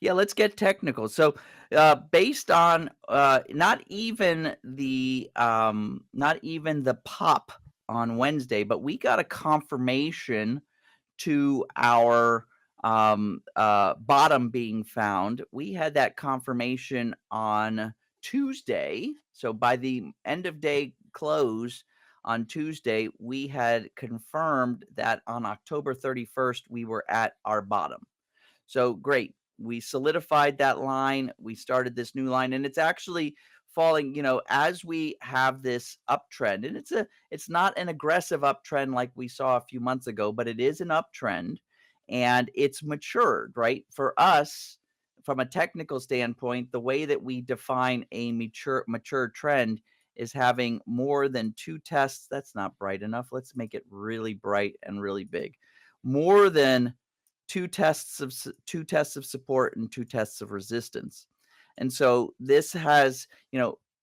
Yeah, let's get technical. So, based on not even the pop on Wednesday, but we got a confirmation to our bottom being found. We had that confirmation on Tuesday. So by the end of day close on Tuesday, we had confirmed that on October 31st, we were at our bottom. So great. We solidified that line. We started this new line, and it's actually falling, as we have this uptrend. And it's not an aggressive uptrend like we saw a few months ago, but it is an uptrend and it's matured, right? For us, from a technical standpoint, the way that we define a mature trend is having more than two tests. That's not bright enough. Let's make it really bright and really big. More than two tests of support and two tests of resistance. And so this has,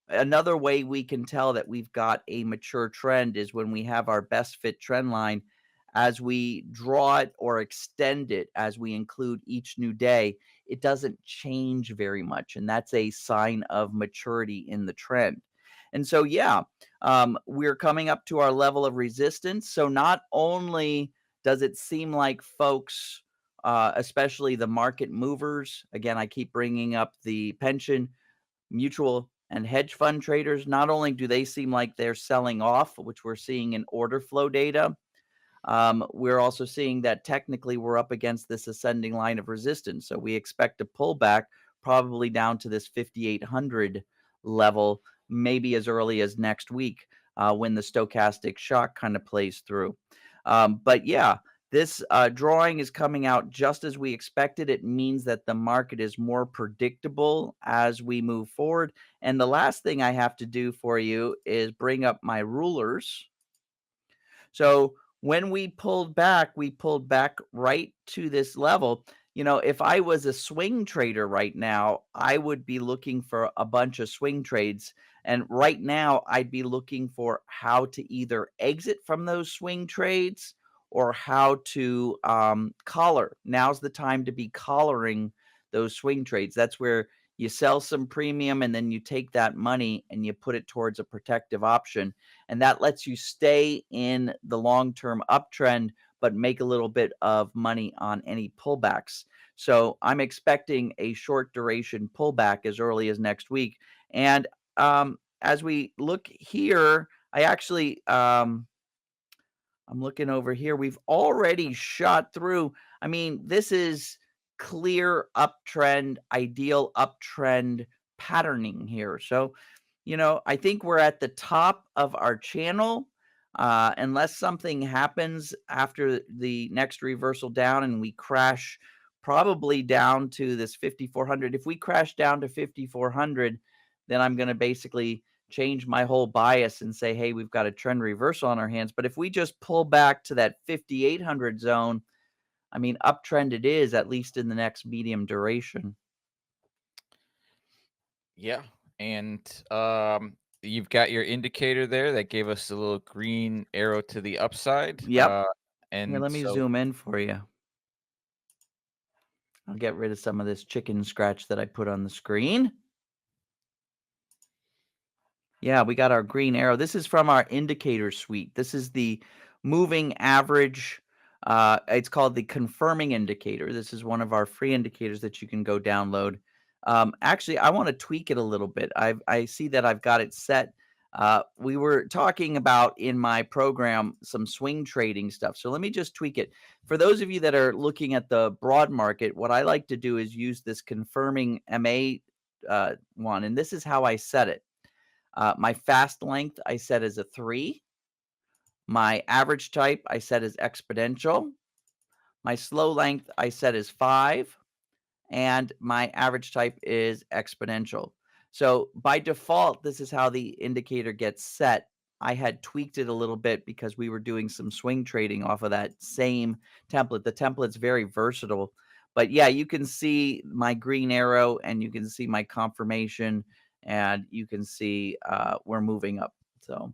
another way we can tell that we've got a mature trend is when we have our best fit trend line as we draw it or extend it as we include each new day, it doesn't change very much. And that's a sign of maturity in the trend. And so, yeah, we're coming up to our level of resistance. So not only does it seem like folks, especially the market movers, again, I keep bringing up the pension, mutual, and hedge fund traders, not only do they seem like they're selling off, which we're seeing in order flow data, we're also seeing that technically we're up against this ascending line of resistance. So we expect a pullback probably down to this 5,800 level, maybe as early as next week when the stochastic shock kind of plays through. But yeah, this drawing is coming out just as we expected. It means that the market is more predictable as we move forward. And the last thing I have to do for you is bring up my rulers. So when we pulled back right to this level. If I was a swing trader right now, I would be looking for a bunch of swing trades. And right now, I'd be looking for how to either exit from those swing trades or how to collar. Now's the time to be collaring those swing trades. That's where you sell some premium and then you take that money and you put it towards a protective option, and that lets you stay in the long-term uptrend, but make a little bit of money on any pullbacks. So I'm expecting a short duration pullback as early as next week. And as we look here, I'm looking over here. We've already shot through. I mean, this is clear uptrend, ideal uptrend patterning here. So, I think we're at the top of our channel. Unless something happens after the next reversal down and we crash probably down to this 5,400. If we crash down to 5,400, then I'm going to basically change my whole bias and say, hey, we've got a trend reversal on our hands. But if we just pull back to that 5,800 zone, I mean, uptrend it is, at least in the next medium duration. Yeah, and you've got your indicator there that gave us a little green arrow to the upside. Yep. Here, And let me so zoom in for you. I'll get rid of some of this chicken scratch that I put on the screen. Yeah, we got our green arrow. This is from our indicator suite. This is the moving average. It's called the confirming indicator. This is one of our free indicators that you can go download. Actually, I want to tweak it a little bit. I see that I've got it set. We were talking about in my program some swing trading stuff. So let me just tweak it. For those of you that are looking at the broad market, what I like to do is use this confirming MA one. And this is how I set it. My fast length I set as a 3. My average type I set as exponential. My slow length I set as 5. And my average type is exponential. So by default, this is how the indicator gets set. I had tweaked it a little bit because we were doing some swing trading off of that same template. The template's very versatile. But yeah, you can see my green arrow and you can see my confirmation and you can see we're moving up. So